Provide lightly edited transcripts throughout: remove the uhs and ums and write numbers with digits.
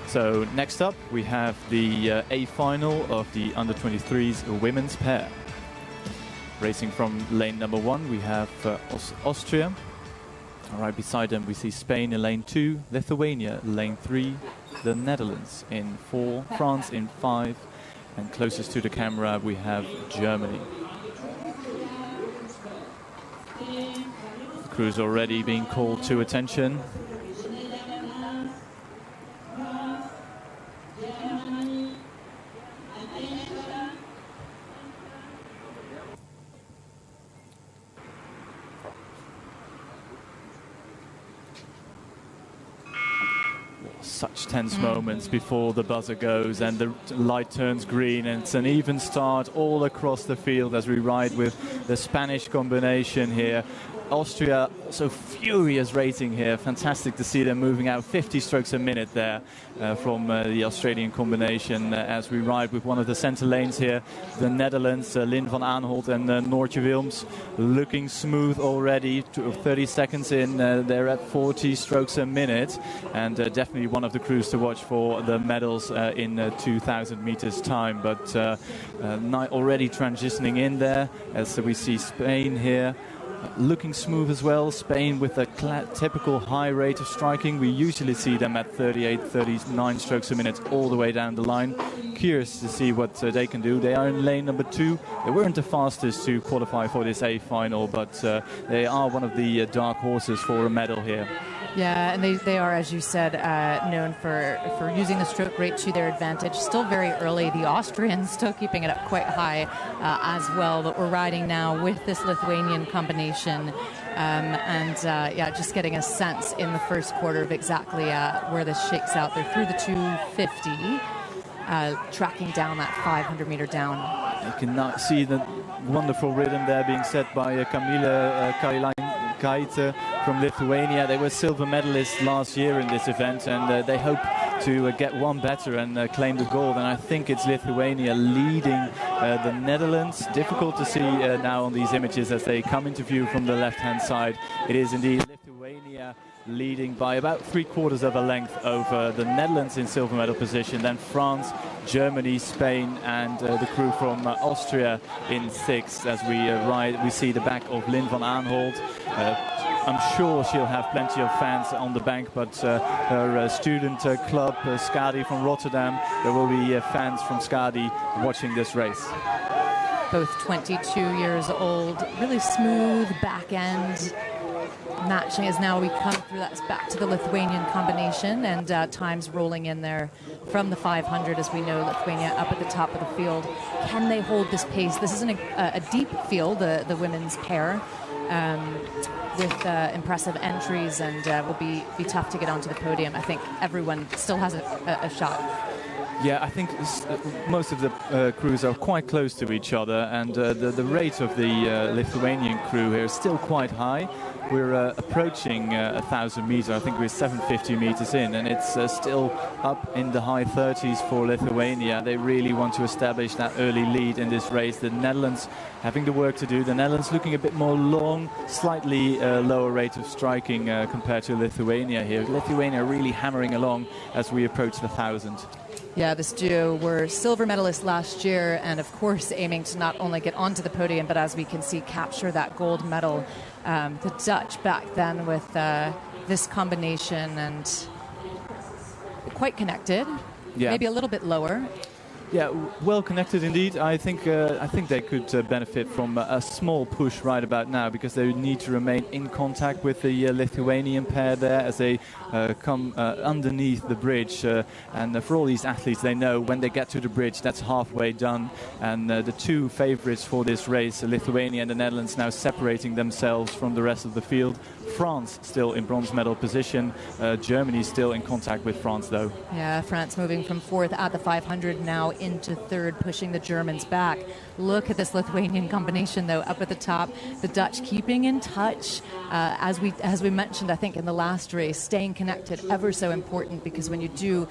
So next up we have the A final of the under-23s women's pair. Racing from lane number 1 we have Austria. Right beside them we see Spain in lane 2, Lithuania lane 3, the Netherlands in 4, France in 5, and closest to the camera we have Germany. The crew's already being called to attention. Such tense moments before the buzzer goes and the light turns green, and it's an even start all across the field as we ride with the Spanish combination here. Austria so furious racing here. Fantastic to see them moving out 50 strokes a minute there from the Australian combination as we ride with one of the center lanes here. The Netherlands, Lynn van Aanholt and Noortje Wilms looking smooth already. 30 seconds in, they're at 40 strokes a minute, and definitely one of the crews to watch for the medals in 2,000 meters time. But already transitioning in there as we see Spain here. Looking smooth as well. Spain with a typical high rate of striking. We usually see them at 38, 39 strokes a minute all the way down the line. Curious to see what they can do. They are in lane number 2. They weren't the fastest to qualify for this A final, but they are one of the dark horses for a medal here. Yeah, and they are, as you said, known for using the stroke rate to their advantage. Still very early. The Austrians still keeping it up quite high as well. But we're riding now with this Lithuanian combination. Yeah, just getting a sense in the first quarter of exactly where this shakes out. They're through the 250, tracking down that 500-meter down. You can now see the wonderful rhythm there being set by Kamila Kailainen from Lithuania. They were silver medalists last year in this event, and they hope to get one better and claim the gold. And I think it's Lithuania leading the Netherlands. Difficult to see now on these images as they come into view from the left-hand side. It is indeed Lithuania leading by about 3/4 of a length over the Netherlands in silver medal position. Then France, Germany, Spain, and the crew from Austria in 6th. As we ride, we see the back of Lynn van Aanholt. I'm sure she'll have plenty of fans on the bank, but her student club, Skadi from Rotterdam, there will be fans from Skadi watching this race. Both 22 years old, really smooth back end. Matching as now we come through, that's back to the Lithuanian combination, and times rolling in there from the 500. As we know, Lithuania up at the top of the field. Can they hold this pace? This isn't a deep field, the women's pair, with impressive entries, and will be tough to get onto the podium. I think everyone still has a shot. Yeah, I think most of the crews are quite close to each other, and the rate of the Lithuanian crew here is still quite high. We're approaching 1,000 meters. I think we're 750 meters in, and it's still up in the high 30s for Lithuania. They really want to establish that early lead in this race. The Netherlands having the work to do. The Netherlands looking a bit more long, slightly lower rate of striking compared to Lithuania here. Lithuania really hammering along as we approach the 1,000. Yeah, this duo were silver medalists last year, and of course aiming to not only get onto the podium, but as we can see, capture that gold medal. The Dutch back then with this combination, and quite connected, yeah. Maybe a little bit lower. Yeah, well connected indeed. I think they could benefit from a small push right about now, because they need to remain in contact with the Lithuanian pair there as they come underneath the bridge. And for all these athletes, they know when they get to the bridge, that's halfway done. And the two favorites for this race, Lithuania and the Netherlands, now separating themselves from the rest of the field. France still in bronze medal position. Germany still in contact with France, though. Yeah, France moving from 4th at the 500 now into third, pushing the Germans back. Look at this Lithuanian combination, though, up at the top. The Dutch keeping in touch. As we mentioned, I think, in the last race, staying connected, ever so important, because when you do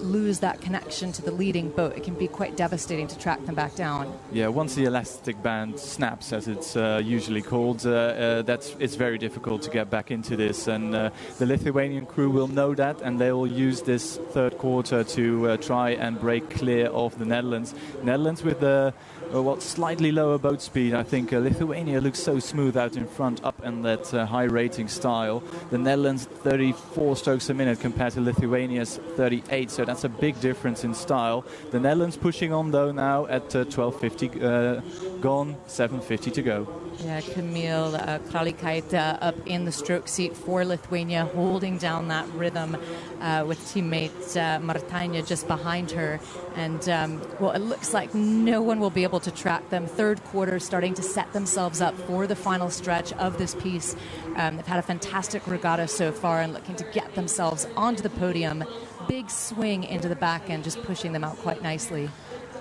lose that connection to the leading boat, it can be quite devastating to track them back down. Yeah, once the elastic band snaps, as it's usually called, it's very difficult to get back into this. And the Lithuanian crew will know that, and they will use this third quarter to try and break clear of the Netherlands. Netherlands with the slightly lower boat speed. I think Lithuania looks so smooth out in front, up in that high rating style. The Netherlands 34 strokes a minute compared to Lithuania's 38, so that's a big difference in style. The Netherlands pushing on though now at 12:50 gone, 7:50 to go. Yeah, Camille Kralikaite up in the stroke seat for Lithuania, holding down that rhythm with teammate Martaina just behind her. And, it looks like no one will be able to track them. Third quarter starting to set themselves up for the final stretch of this piece. They've had a fantastic regatta so far and looking to get themselves onto the podium. Big swing into the back end, just pushing them out quite nicely.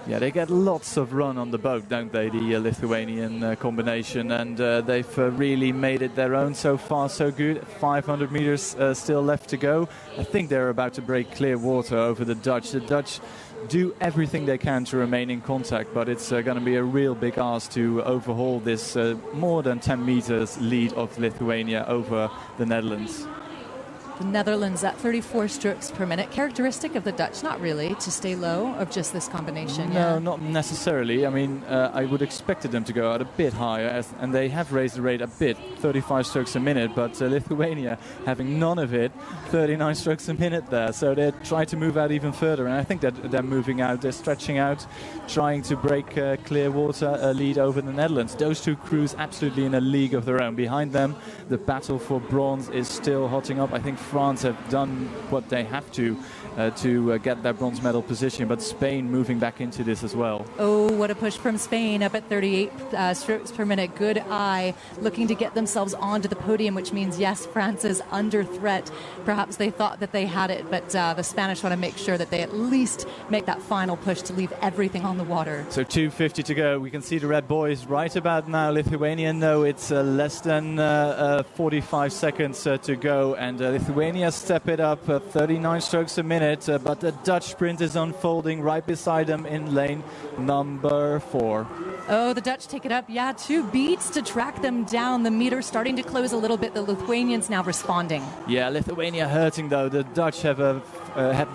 Yeah, they get lots of run on the boat, don't they, the Lithuanian combination, and they've really made it their own. So far, so good. 500 meters still left to go. I think they're about to break clear water over the Dutch. The Dutch do everything they can to remain in contact, but it's going to be a real big ask to overhaul this more than 10 meters lead of Lithuania over the Netherlands. The Netherlands at 34 strokes per minute. Characteristic of the Dutch, not really, to stay low, of just this combination. No, not necessarily. I mean, I would expected them to go out a bit higher, and they have raised the rate a bit, 35 strokes a minute, but Lithuania having none of it, 39 strokes a minute there. So they try to move out even further, and I think that they're moving out, they're stretching out, trying to break clear water lead over the Netherlands. Those two crews absolutely in a league of their own. Behind them, the battle for bronze is still hotting up. I think France have done what they have to get their bronze medal position, but Spain moving back into this as well. Oh, what a push from Spain, up at 38 strokes per minute. Good eye, looking to get themselves onto the podium, which means, yes, France is under threat. Perhaps they thought that they had it, but the Spanish want to make sure that they at least make that final push to leave everything on the water. So 2:50 to go. We can see the red buoys right about now. Lithuania, no, it's less than 45 seconds to go, and Lithuania step it up, 39 strokes a minute, but the Dutch sprint is unfolding right beside them in lane number 4. Oh, the Dutch take it up. Yeah, 2 beats to track them down. The meter starting to close a little bit. The Lithuanians now responding. Yeah, Lithuania hurting though. The Dutch have the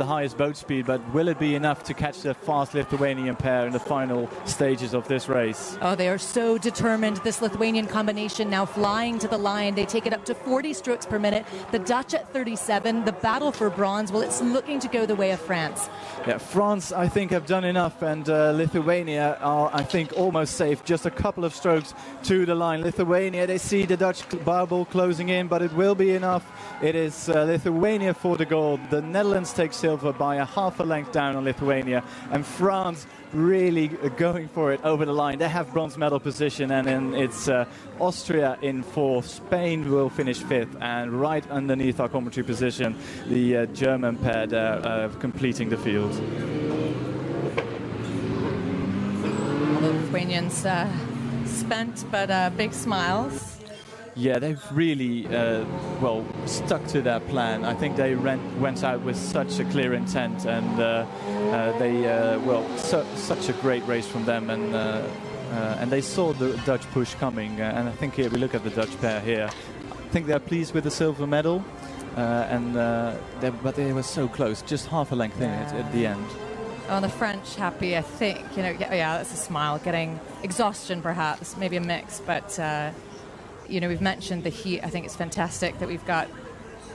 highest boat speed, but will it be enough to catch the fast Lithuanian pair in the final stages of this race? Oh, they are so determined. This Lithuanian combination now flying to the line. They take it up to 40 strokes per minute. The Dutch at 37. The battle for bronze, well, it's looking to go the way of France. Yeah, France, I think, have done enough, and Lithuania are, I think, almost safe. Just a couple of strokes to the line. Lithuania, they see the Dutch bubble closing in, but it will be enough. It is Lithuania for the gold. The Netherlands take silver by a half a length down on Lithuania, and France really going for it over the line. They have bronze medal position, and then it's Austria in 4th. Spain will finish 5th, and right underneath our commentary position, the German pair there completing the field. The Lithuanians spent, but big smiles. Yeah, they've really, stuck to their plan. I think they went out with such a clear intent, and such a great race from them, and they saw the Dutch push coming. And I think here we look at the Dutch pair here. I think they're pleased with the silver medal, but they were so close, just half a length in it at the end. Oh, the French happy, I think. That's a smile. Getting exhaustion, perhaps, maybe a mix, but. We've mentioned the heat. I think it's fantastic that we've got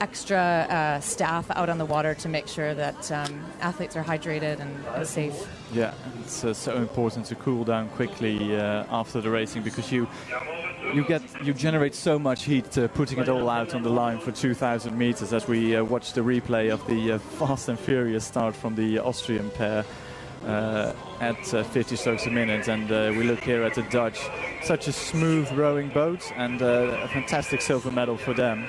extra staff out on the water to make sure that athletes are hydrated and safe. Yeah, it's so important to cool down quickly after the racing, because you generate so much heat putting it all out on the line for 2,000 meters, as we watch the replay of the fast and furious start from the Austrian pair. At 50 strokes a minute, and we look here at the Dutch. Such a smooth rowing boat, and a fantastic silver medal for them.